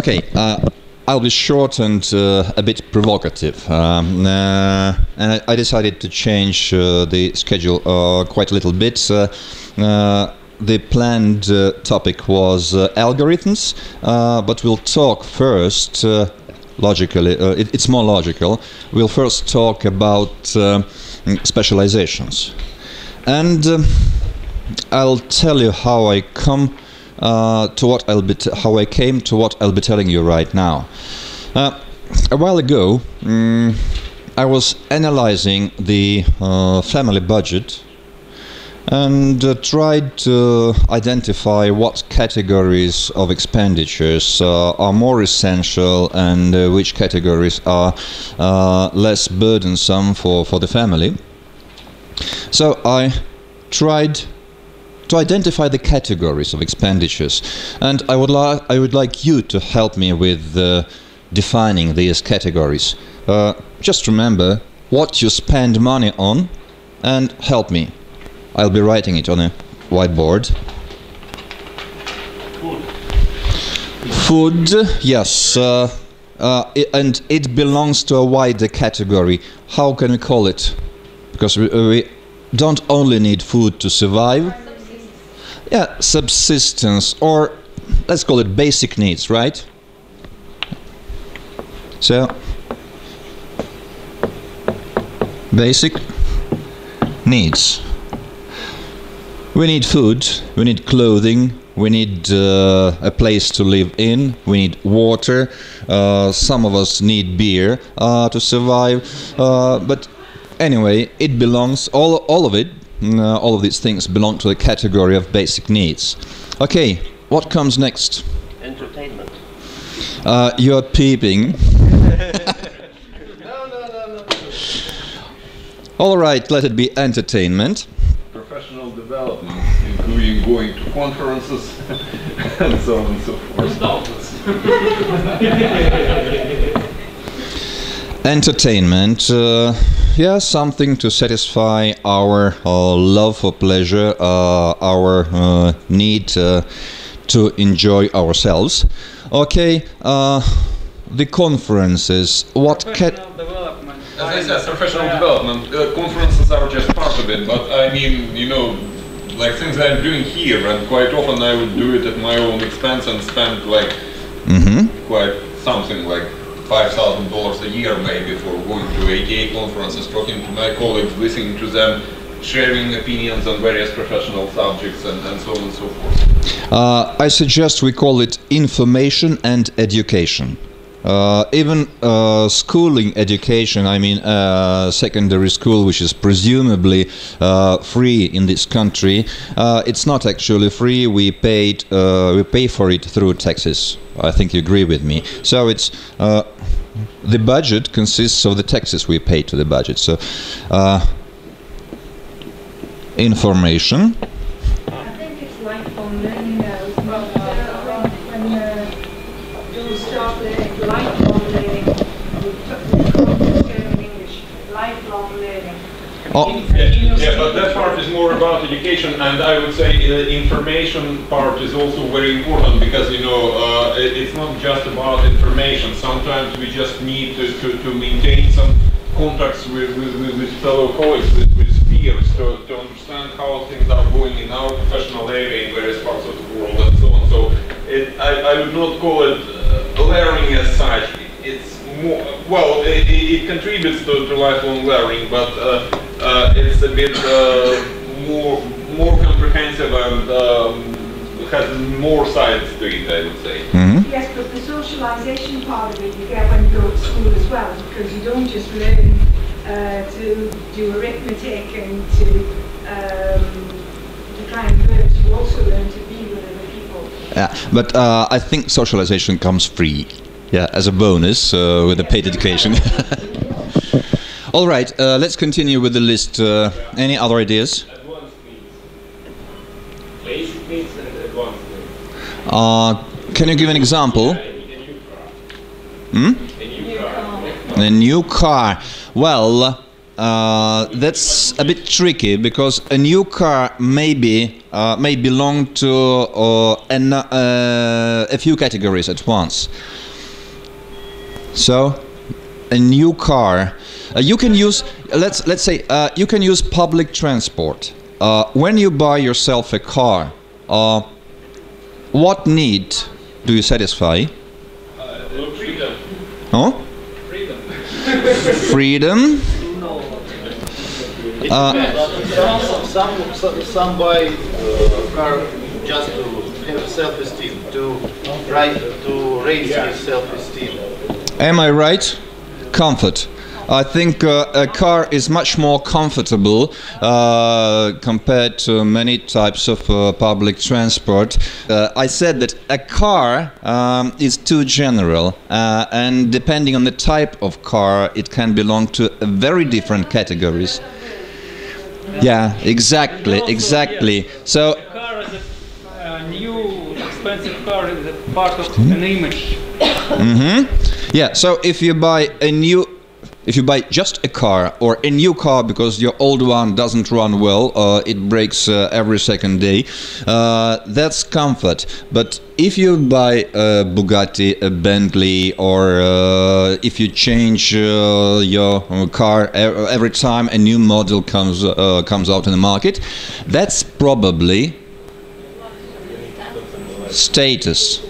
Okay, I'll be short and a bit provocative. And I decided to change the schedule quite a little bit. The planned topic was algorithms, but we'll talk first, logically, it's more logical. We'll first talk about specializations. And I'll tell you how I come to what how I came to what I'll be telling you right now. A while ago, I was analyzing the family budget and tried to identify what categories of expenditures are more essential and which categories are less burdensome for the family. So I tried to identify the categories of expenditures, and I would like you to help me with defining these categories. Just remember what you spend money on and help me. I'll be writing it on a whiteboard. Food, yes, and it belongs to a wider category. How can we call it? Because we don't only need food to survive. Yeah, subsistence, or let's call it basic needs, right? So, basic needs. We need food, we need clothing, we need a place to live in, we need water, some of us need beer to survive, but anyway, it belongs, all of it, all of these things belong to the category of basic needs. Okay, what comes next? Entertainment. You're peeping. No. All right, let it be entertainment. Professional development, including going to conferences and so on and so forth. Entertainment, yeah, something to satisfy our love for pleasure, our need to enjoy ourselves. Okay, the conferences. What As I said, professional development. Conferences are just part of it, but I mean, you know, like things I'm doing here, and quite often I would do it at my own expense and spend like quite something like $5,000 a year maybe for going to ATA conferences, talking to my colleagues, listening to them, sharing opinions on various professional subjects and so on and so forth. I suggest we call it information and education. Even schooling education, I mean secondary school, which is presumably free in this country, it's not actually free. We pay for it through taxes. I think you agree with me. So it's the budget consists of the taxes we pay to the budget. So information. I think it's lifelong learning now. When you start learning lifelong learning, in English, lifelong learning. Yeah, but that part is more about education, and I would say the information part is also very important because, you know, it's not just about information. Sometimes we just need to maintain some contacts with fellow colleagues, with peers, to understand how things are going in our professional area in various parts of the world and so on. So I would not call it learning as such. It's more, well, it contributes to lifelong learning, but it's a bit more comprehensive and has more sides to it, I would say. Yes, but the socialization part of it you get when you go to school as well, because you don't just learn to do arithmetic and to decline verbs, you also learn to be with other people. Yeah, but I think socialization comes free. Yeah, as a bonus with a paid education. All right, let's continue with the list. Any other ideas? Advanced needs. Basic needs and advanced needs. Can you give an example? A new car. A new car. Well, that's a bit tricky because a new car may belong to a few categories at once. So, a new car, you can use, let's say, you can use public transport. When you buy yourself a car, what need do you satisfy? Freedom. Oh? Freedom. Freedom. Some buy car just to have self-esteem, to raise his self-esteem. Am I right? Comfort. I think a car is much more comfortable compared to many types of public transport. I said that a car is too general, and depending on the type of car, it can belong to very different categories. Yeah, exactly, exactly. So, a car is a new expensive car is a part of an image. yeah. So if you buy just a car or a new car because your old one doesn't run well, it breaks every second day, that's comfort. But if you buy a Bugatti, a Bentley, or if you change your car every time a new model comes out in the market, that's probably status.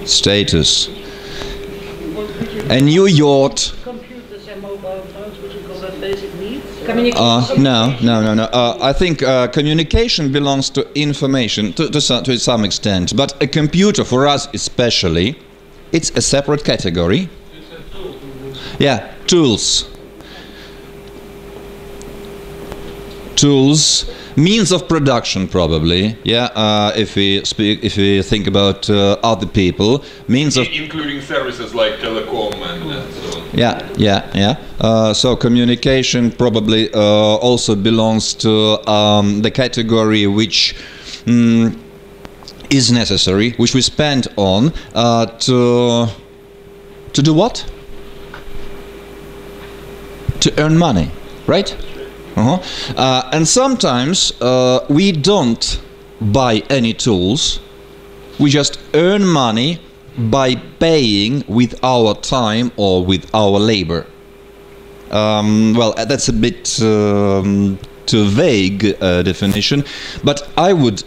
Status. A new yacht. Computers and mobile phones, would you call that basic needs? No. I think communication belongs to information to some extent, but a computer, for us especially, it's a separate category. Yeah, tools. Tools, means of production, probably. Yeah, if we think about other people, means of including services like telecom and so on. Yeah. So communication probably also belongs to the category which is necessary, which we spend on to do what? To earn money, right? And sometimes we don't buy any tools, we just earn money by paying with our time or with our labor. Well, that's a bit too vague definition, but I would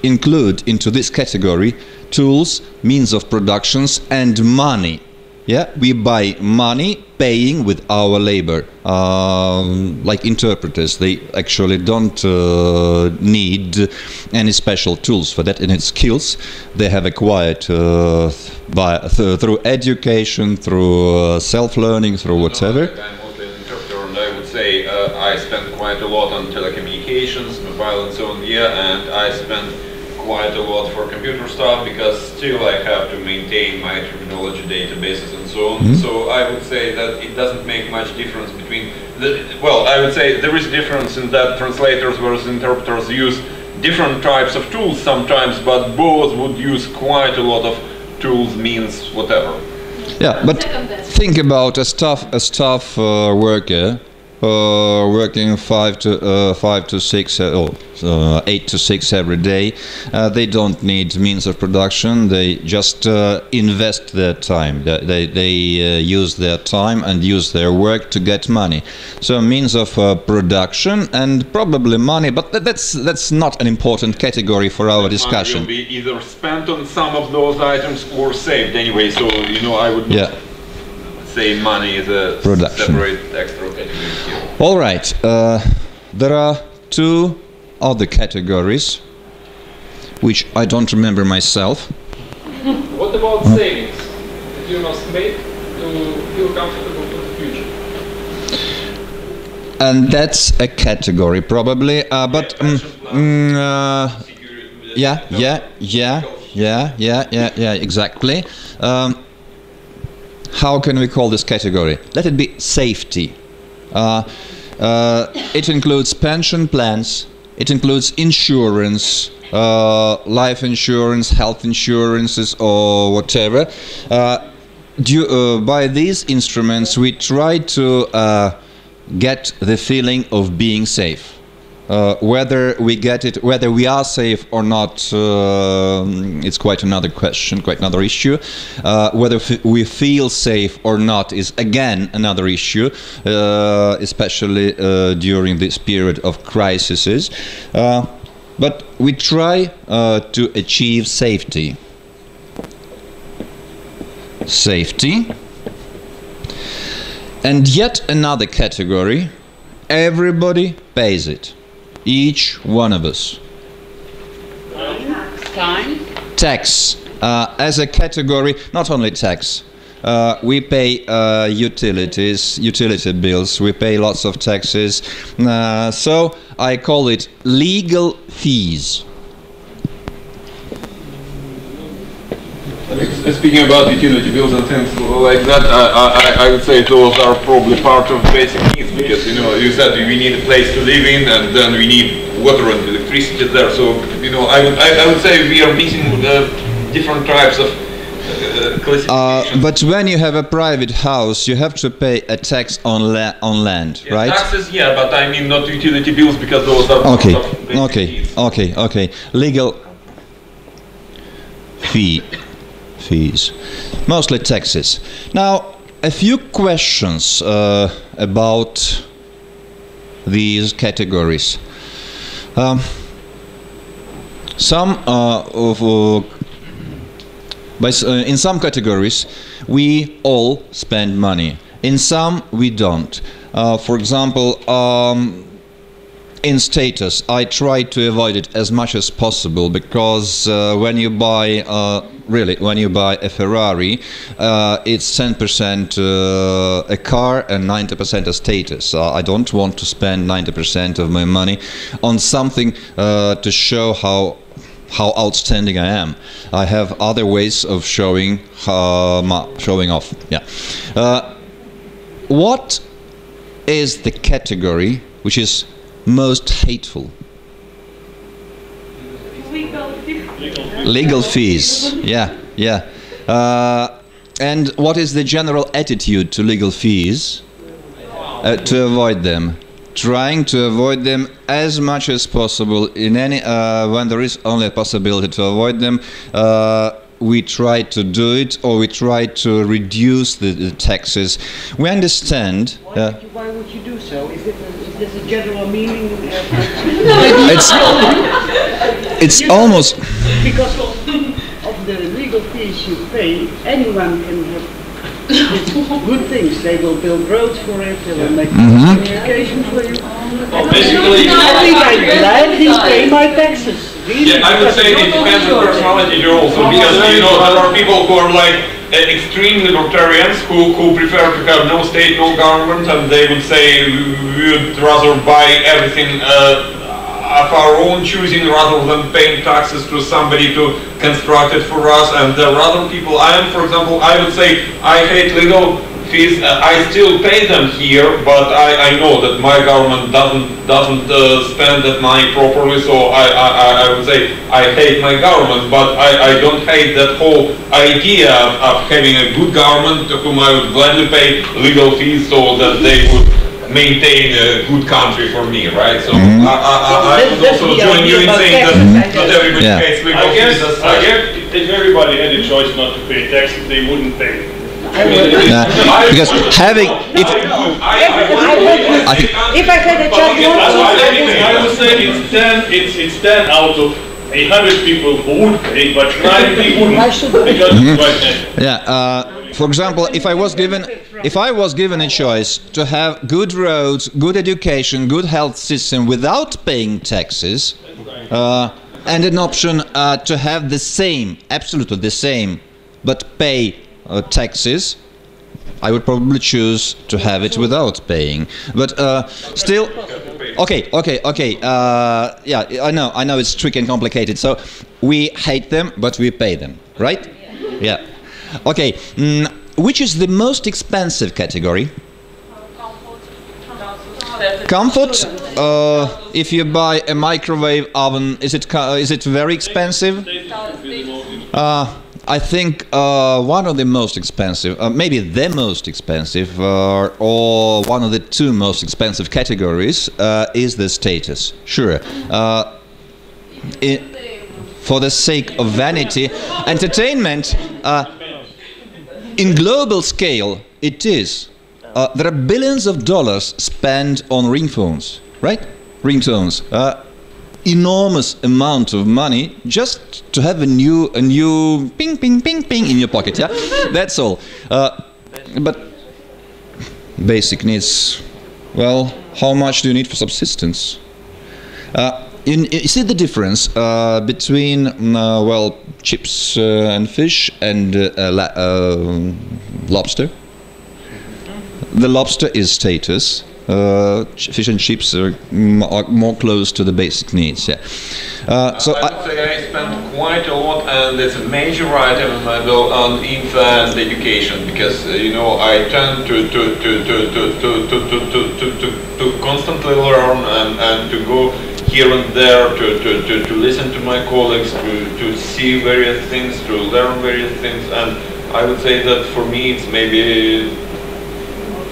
include into this category tools, means of productions, and money. Yeah, we buy money paying with our labor. Like interpreters, they actually don't need any special tools for that, and it's skills they have acquired through education, through self-learning, through whatever. I'm mostly an interpreter, and I would say I spend quite a lot on telecommunications, mobile and so on, and I spend quite a lot for computer stuff because still I have to maintain my terminology databases and so on. So I would say that it doesn't make much difference between well, I would say there is difference in that translators versus interpreters use different types of tools sometimes, but both would use quite a lot of tools, means, whatever. Yeah, but think about a staff worker working 5 to 6 or 8 to 6 every day. They don't need means of production. They just invest their time. They use their time and use their work to get money. So means of production and probably money, but that's not an important category for our discussion. Money will be either spent on some of those items or saved anyway. So I would not say money is a separate extra category here. All right, there are two other categories which I don't remember myself. What about savings that you must make to feel comfortable for the future? And that's a category probably, but yeah, exactly. How can we call this category? Let it be safety. It includes pension plans, it includes insurance, life insurance, health insurances or whatever. by these instruments we try to get the feeling of being safe. Whether we get it, whether we are safe or not, it's quite another question, quite another issue. Whether we feel safe or not is again another issue, especially during this period of crises. But we try to achieve safety. Safety. And yet another category, everybody pays it. Each one of us. Time. Tax. As a category, not only tax. We pay utilities, utility bills, we pay lots of taxes. So I call it legal fees. Speaking about utility bills and things like that, I would say those are probably part of basic needs, because you said we need a place to live in, and then we need water and electricity there. So I would say we are missing different types of classification. But when you have a private house, you have to pay a tax on land, Yeah, right? taxes, yeah, but I mean not utility bills, because those are part of basic needs. Okay. Legal fees, mostly taxes. Now, a few questions about these categories. In some categories, we all spend money. In some, we don't. For example, in status, I try to avoid it as much as possible, because when you buy a Ferrari, it's 10% a car and 90% a status. I don't want to spend 90% of my money on something to show how outstanding I am. I have other ways of showing off. Yeah. What is the category which is most hateful? Legal fees. Yeah. And what is the general attitude to legal fees? To avoid them. Trying to avoid them as much as possible. In any when there is only a possibility to avoid them, we try to do it, or we try to reduce the taxes. We understand. Why would you do so? Is this a general meaning? It's almost because of the legal fees you pay. Anyone can have good things. They will build roads for it. They will make communication for you. Well, basically, I think I'm glad you pay my taxes. yeah, I would say it depends on personality also, because there are people who are like extreme libertarians who prefer to have no state, no government, and they would say we would rather buy everything of our own choosing rather than paying taxes to somebody to construct it for us. And there are other people. For example, I would say I hate legal fees. I still pay them here, but I know that my government doesn't spend that money properly. So I would say I hate my government, but I don't hate that whole idea of having a good government to whom I would gladly pay legal fees so that they would maintain a good country for me, right? So I would also join you in saying that not everybody pays legal fees. I guess if everybody had a choice not to pay taxes, they wouldn't pay. because having If I had a child, I would say it's 10 out of 100 people who would pay, but 90 wouldn't, because it's quite natural. for example, if I was given a choice to have good roads, good education, good health system without paying taxes, and an option to have the same, absolutely the same, but pay taxes, I would probably choose to have it without paying. But still, okay. Yeah, I know it's tricky and complicated. So we hate them, but we pay them, right? Yeah. Okay. Which is the most expensive category? Comfort. If you buy a microwave oven, is it very expensive? I think one of the most expensive, maybe the most expensive, or one of the two most expensive categories is the status. Sure. For the sake of vanity, entertainment, in global scale, it is. There are billions of dollars spent on ringphones, right? Ringtones. Enormous amount of money just to have a new ping ping ping ping in your pocket. Yeah, that's all. But basic needs. Well, how much do you need for subsistence? You see the difference between well, chips and fish and lobster. The lobster is status. Fish and chips are more close to the basic needs. Yeah. So I would say I spend quite a lot, and it's a major item in my bill on infant education, because you know I tend to constantly learn and to go here and there to listen to my colleagues, to see various things, to learn various things, and I would say that for me it's maybe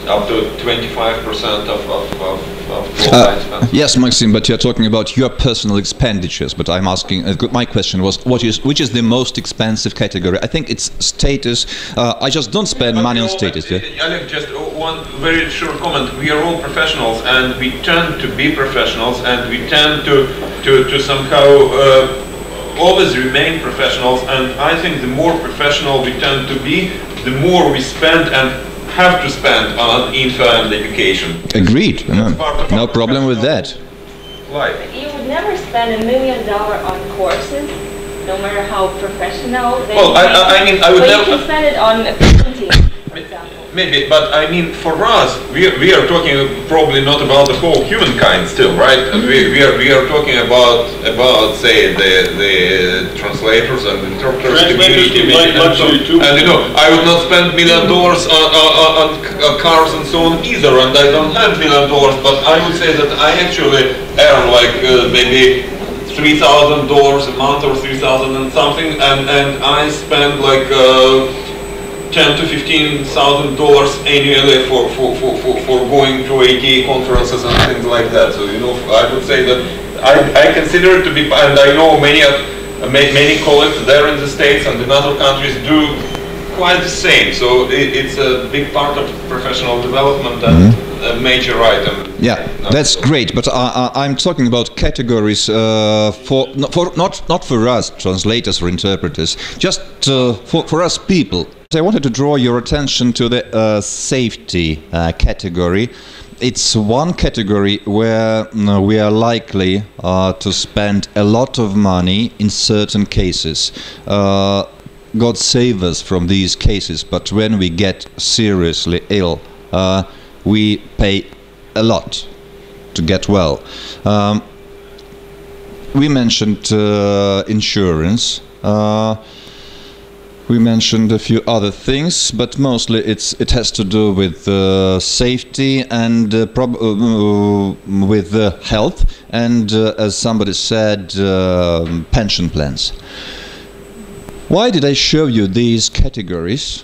up to 25% of total expense. Yes, Maxim, but you're talking about your personal expenditures. But I'm asking. My question was, which is the most expensive category? I think it's status. I just don't spend money on status. Yeah? Oleg, just one very short comment. We are all professionals, and we tend to be professionals, and we tend to somehow always remain professionals. And I think the more professional we tend to be, the more we spend and have to spend on infant education. Agreed. No problem with that. Life. You would never spend $1 million on courses, no matter how professional they well, I mean, I would never. You can spend it on a painting, for example. Maybe, but I mean, for us, we are talking probably not about the whole humankind still, right? We are talking about say the translators and interpreters community, and you know, I would not spend $1 million on cars and so on either, and I don't have $1 million, but I would say that I actually earn like maybe $3,000 a month or $3,000 and something, and I spend like $10,000 to $15,000 annually for going to ATA conferences and things like that. So you know, I would say that I consider it to be, and I know many colleagues there in the States and in other countries do quite the same. So it's a big part of professional development and a major item. Yeah, that's great. But I'm talking about categories not for us translators or interpreters, just for us people. I wanted to draw your attention to the safety category. It's one category where we are likely to spend a lot of money in certain cases. God save us from these cases, but when we get seriously ill, we pay a lot to get well. We mentioned insurance. We mentioned a few other things, but mostly it has to do with safety and with health, and as somebody said, pension plans. Why did I show you these categories?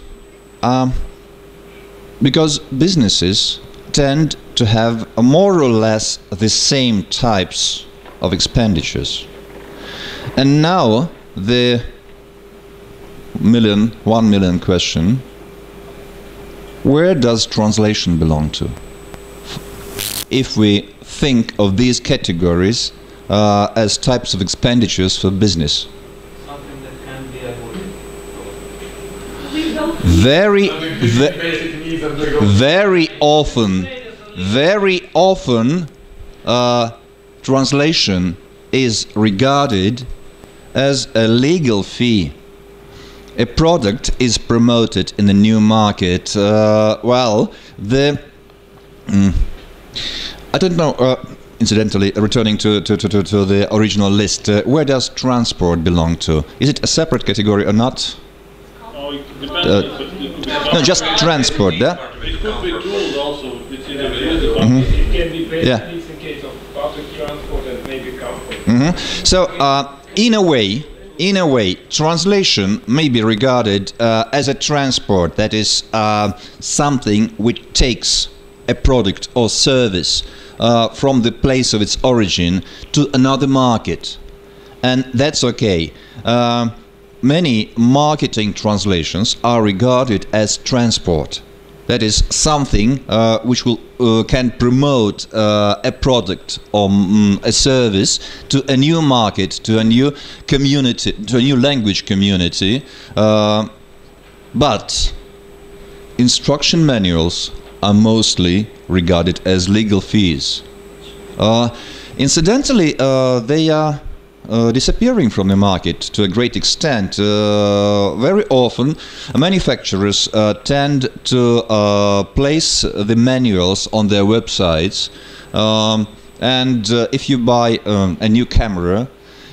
Because businesses tend to have more or less the same types of expenditures. And now the 1 million question: where does translation belong to? If we think of these categories as types of expenditures for business. Something that can be avoided. Very often, translation is regarded as a legal fee. A product is promoted in a new market. Well, I don't know. Incidentally, returning to the original list, where does transport belong to? Is it a separate category or not? Oh, it depends. No, just transport. Yeah. It could be tools also. It's either usable. It can be basic Yeah. needs in case of public transport and maybe comfort. So, in a way, in a way, translation may be regarded as a transport, that is, something which takes a product or service from the place of its origin to another market. And that's okay. Many marketing translations are regarded as transport. That is something which will can promote a product or a service to a new market, to a new community, to a new language community. But instruction manuals are mostly regarded as legal fees. Incidentally, they are disappearing from the market to a great extent. Very often manufacturers tend to place the manuals on their websites, and if you buy a new camera,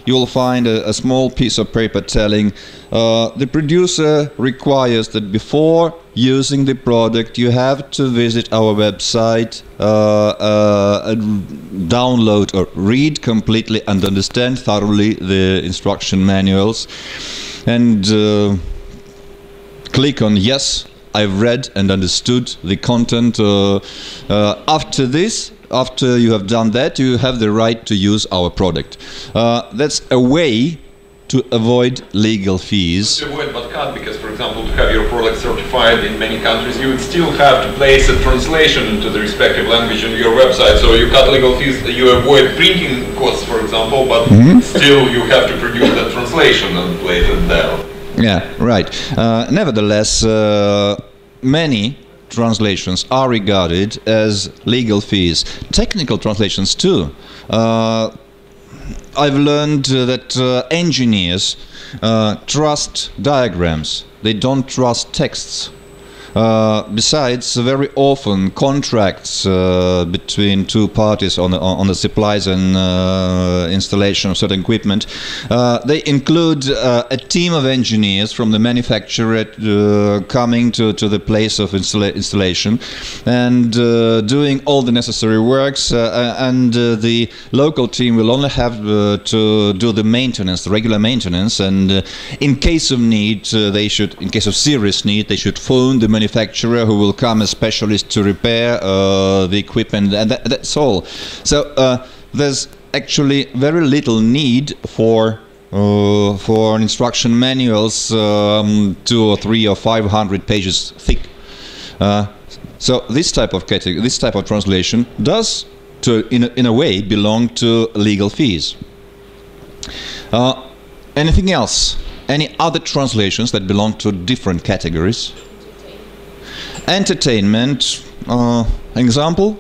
you will find a small piece of paper telling the producer requires that before using the product you have to visit our website, download or read completely and understand thoroughly the instruction manuals, and click on yes, I've read and understood the content. After this, after you have done that, you have the right to use our product. That's a way to avoid legal fees. To avoid but cut, because for example, to have your product certified in many countries, you would still have to place a translation into the respective language on your website. So you cut legal fees, you avoid printing costs, for example, but still you have to produce that translation and place it there. Yeah, right. Nevertheless, many translations are regarded as legal fees. Technical translations too. I've learned that engineers trust diagrams. They don't trust texts. Besides, very often contracts between two parties on the supplies and installation of certain equipment, they include a team of engineers from the manufacturer coming to the place of installation and doing all the necessary works, and the local team will only have to do the maintenance, the regular maintenance, and in case of need, in case of serious need, they should phone the manufacturer who will come as specialist to repair the equipment, and that's all. So there's actually very little need for instruction manuals 200 or 300 or 500 pages thick. So this type of translation does, in a way, belong to legal fees. Anything else? Any other translations that belong to different categories? Entertainment, example?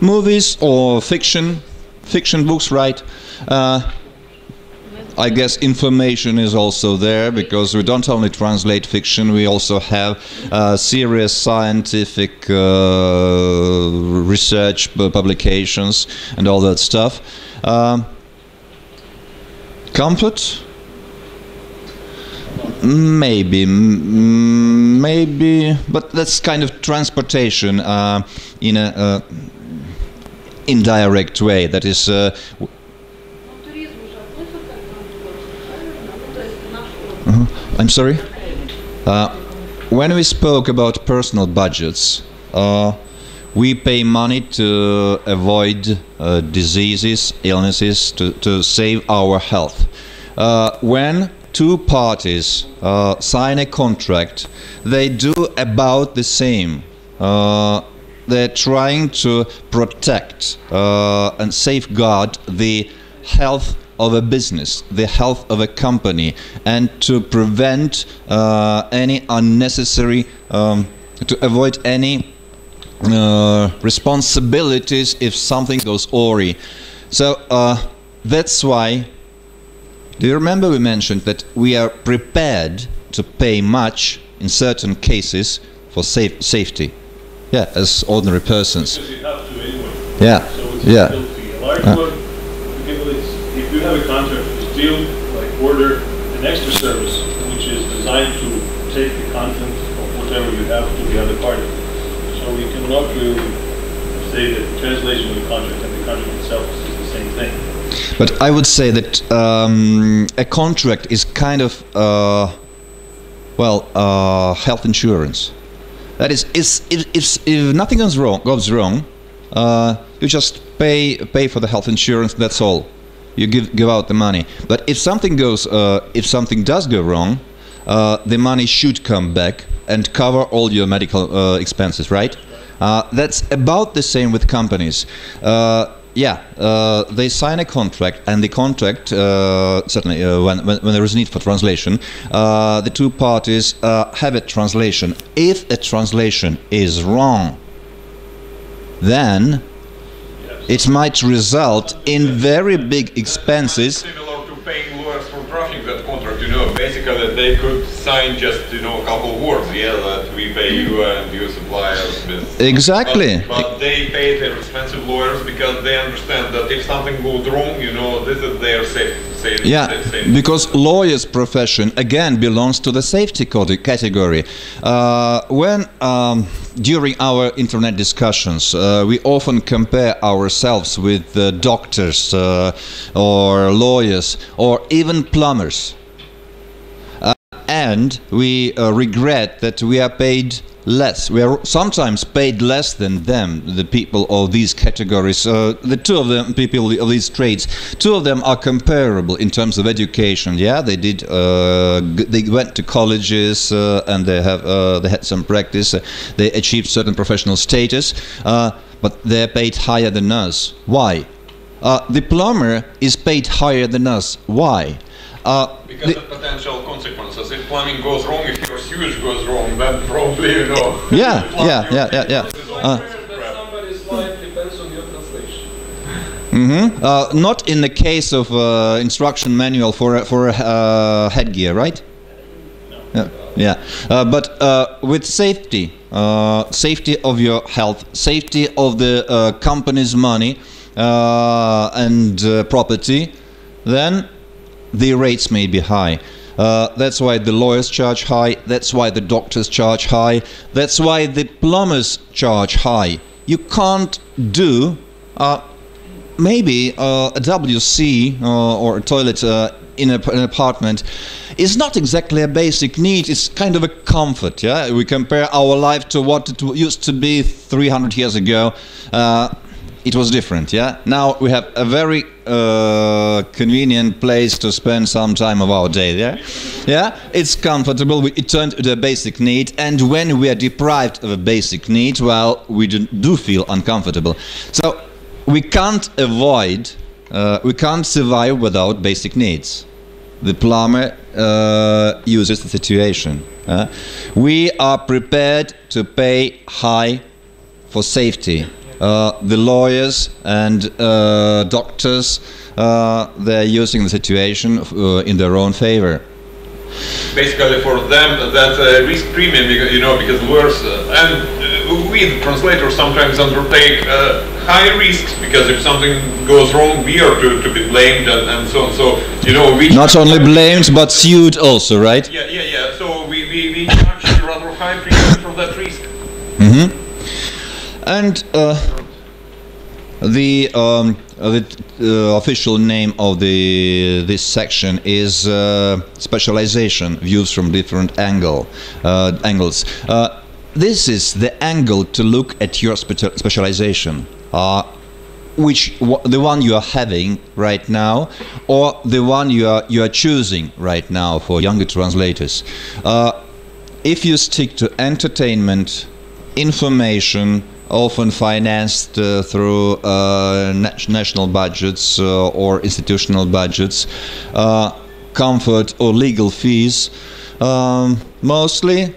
Movies or fiction books, right? I guess information is also there, because we don't only translate fiction, we also have serious scientific research publications and all that stuff. Comfort? Maybe, but that's kind of transportation in a indirect way. That is. I'm sorry. When we spoke about personal budgets, we pay money to avoid diseases, illnesses, to save our health. When two parties sign a contract, they do about the same. They're trying to protect and safeguard the health of a business, the health of a company, and to prevent any unnecessary, to avoid any responsibilities if something goes awry. So that's why. Do you remember we mentioned that we are prepared to pay much in certain cases for safety? Yeah, as ordinary persons. Because you have to anyway. Yeah. So it's Yeah. a bill fee. A large one, if you have a contract with steel, like order an extra service, which is designed to take the content of whatever you have to the other party. So we cannot really say that the translation of the contract and the contract itself is the same thing. But I would say that a contract is kind of, health insurance. That is, if nothing goes wrong, you just pay for the health insurance. That's all. You give out the money. But if something does go wrong, the money should come back and cover all your medical expenses, right? That's about the same with companies. They sign a contract, and the contract, certainly when there is need for translation, the two parties have a translation. If a translation is wrong, then it might result in very big expenses. Similar to paying lawyers for drafting that contract, you know, basically they could sign just, you know, a couple of words, that we pay you and you supply us with. Exactly. But they pay their expensive lawyers because they understand that if something goes wrong, you know, this is their safety. Because lawyer's profession again belongs to the safety category. When during our internet discussions, we often compare ourselves with doctors or lawyers or even plumbers, and we regret that we are paid less. We are sometimes paid less than them, the people of these categories. The two of them, people of these trades, two of them are comparable in terms of education. Yeah, they did. They went to colleges and they had some practice. They achieved certain professional status, but they're paid higher than us. Why? The plumber is paid higher than us. Why? Because of potential consequences. If plumbing goes wrong, if your sewage goes wrong, then probably, you know. Yeah. Somebody's life depends on your translation. Not in the case of instruction manual for a headgear, right? No. But with safety, safety of your health, safety of the company's money and property, then the rates may be high. That's why the lawyers charge high, that's why the doctors charge high, that's why the plumbers charge high. You can't do maybe a WC or a toilet in an apartment is not exactly a basic need, it's kind of a comfort. Yeah, we compare our life to what it used to be 300 years ago. It was different, yeah? Now we have a very convenient place to spend some time of our day, yeah? Yeah, it's comfortable, it turned into a basic need, and when we are deprived of a basic need, well, we do feel uncomfortable. So we can't avoid, we can't survive without basic needs. The plumber uses the situation. We are prepared to pay high for safety. The lawyers and doctors, they're using the situation in their own favor. Basically, for them, that's a risk premium, you know, because lawyers and we, the translators, sometimes undertake high risks because if something goes wrong, we are to be blamed and so on. So, you know, we not only blamed but sued also, right? Yeah. So we charge a rather high premium for that risk. And the official name of this section is Specialization, views from different angles. This is the angle to look at your specialization, the one you are having right now, or the one you are choosing right now for younger translators. If you stick to entertainment, information, often financed through national budgets or institutional budgets, comfort or legal fees. Mostly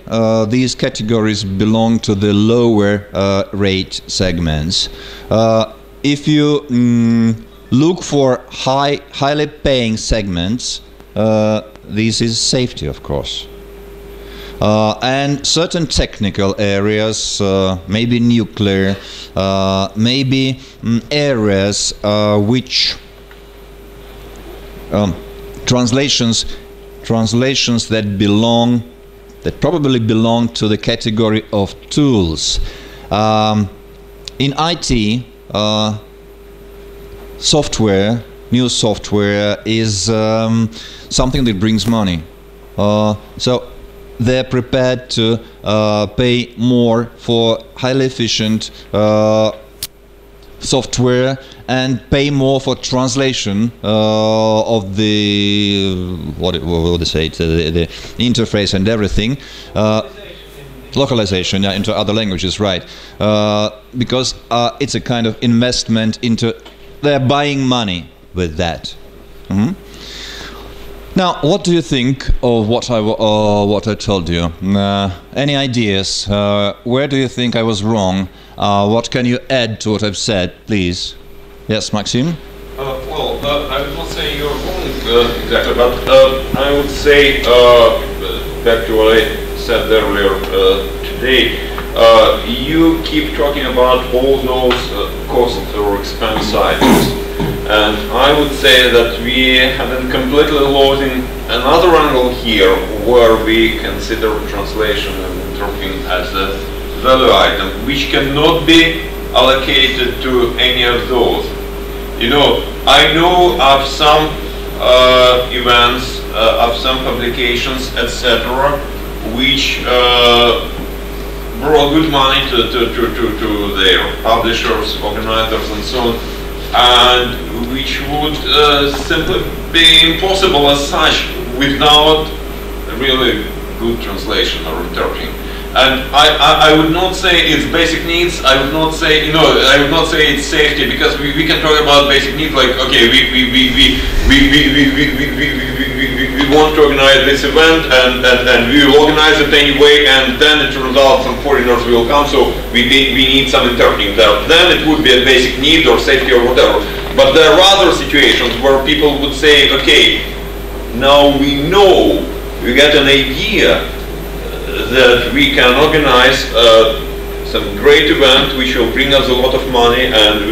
these categories belong to the lower rate segments. If you look for highly paying segments, this is safety, of course. And certain technical areas, maybe nuclear, maybe areas which translations that probably belong to the category of tools. In IT, software new software is something that brings money. So they're prepared to pay more for highly efficient software and pay more for translation of the what would they say, the interface and everything. Localization, yeah, into other languages, right? Because it's a kind of investment into, they're buying money with that. Now, what do you think of what I told you? Any ideas? Where do you think I was wrong? What can you add to what I've said, please? Yes, Maxim? Well, I would not say you're wrong exactly, but I would say, back to what I said earlier today, you keep talking about all those cost or expense items. And I would say that we have been completely losing another angle here, where we consider translation and interpreting as a value item, which cannot be allocated to any of those. You know, I know of some events, of some publications, etc., which brought good money to their publishers, organizers, and so on, and which would simply be impossible as such without really good translation or interpreting. And I would not say it's basic needs. I would not say, I would not say it's safety, because we can talk about basic needs like, okay, we want to organize this event, and we will organize it anyway, and then it turns out some foreigners will come, so we need some interpreting there. Then it would be a basic need or safety or whatever. But there are other situations where people would say, okay, now we know, we get an idea that we can organize some great event which will bring us a lot of money, and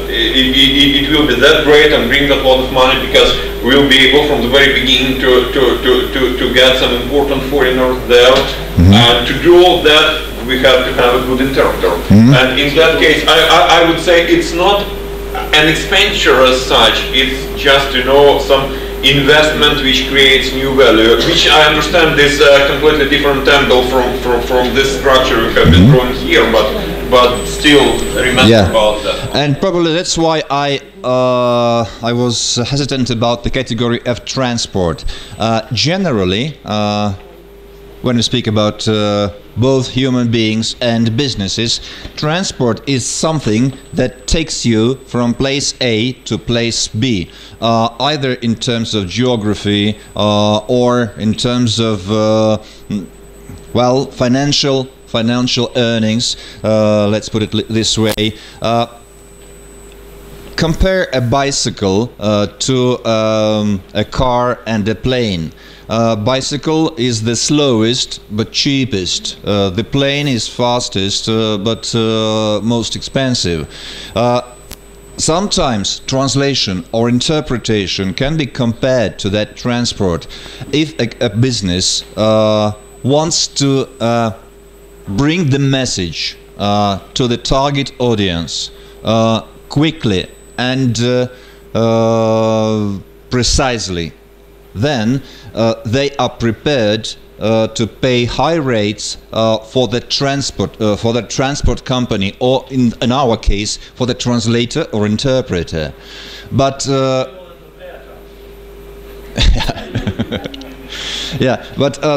it will be that great and bring a lot of money because we'll be able from the very beginning to get some important foreigners there. And to do all that, we have to have a good interpreter. And in that case, I would say it's not an expenditure as such, it's just, some investment which creates new value, which I understand is a completely different angle from this structure we have been drawing here, but still remember about that. And probably that's why I was hesitant about the category of transport. Generally, when we speak about both human beings and businesses, transport is something that takes you from place A to place B, either in terms of geography or in terms of financial earnings. Let's put it this way. Compare a bicycle to a car and a plane. Bicycle is the slowest but cheapest. The plane is fastest but most expensive. Sometimes translation or interpretation can be compared to that transport. If a business wants to bring the message to the target audience quickly and precisely, then they are prepared to pay high rates for the transport company, or in our case for the translator or interpreter. But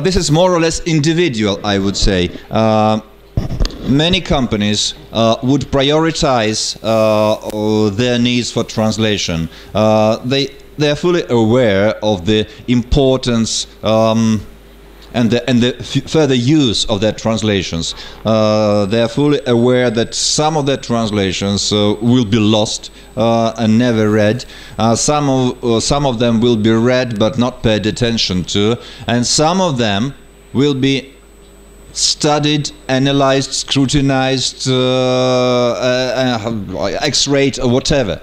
this is more or less individual, I would say. Many companies would prioritize their needs for translation. They are fully aware of the importance and the further use of their translations. They are fully aware that some of their translations will be lost and never read. Some of them will be read but not paid attention to, and some of them will be studied, analyzed, scrutinized, X-rayed or whatever.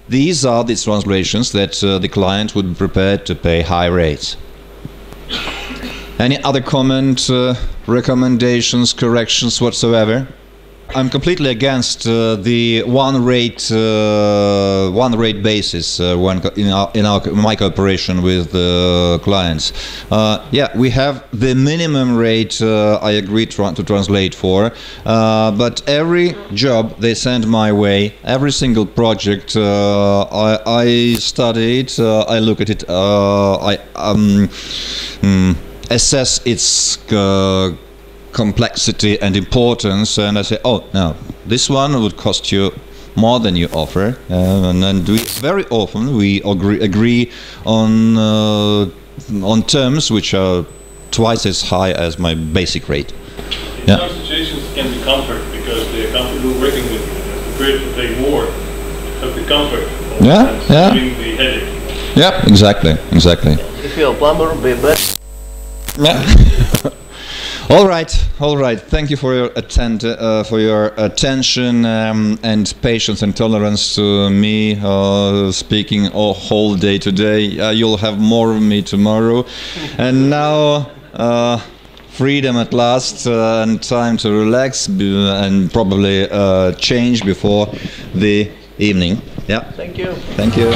These are the translations that the client would be prepared to pay high rates. Any other comment, recommendations, corrections whatsoever? I'm completely against the one rate basis when my cooperation with clients. Yeah, we have the minimum rate I agree to translate for, but every job they send my way, every single project, I study it, I look at it, I assess its complexity and importance, and I say, oh no, this one would cost you more than you offer, and then very often we agree on terms which are twice as high as my basic rate. In some situations can be comfort, because the comfortable working with prepared to pay more of the comfort of doing the headache. Yeah, exactly. If you're a plumber, be better. Yeah. All right. Thank you for your attention and patience and tolerance to me speaking a whole day today. You'll have more of me tomorrow. And now, freedom at last, and time to relax and probably change before the evening. Yeah. Thank you. Thank you.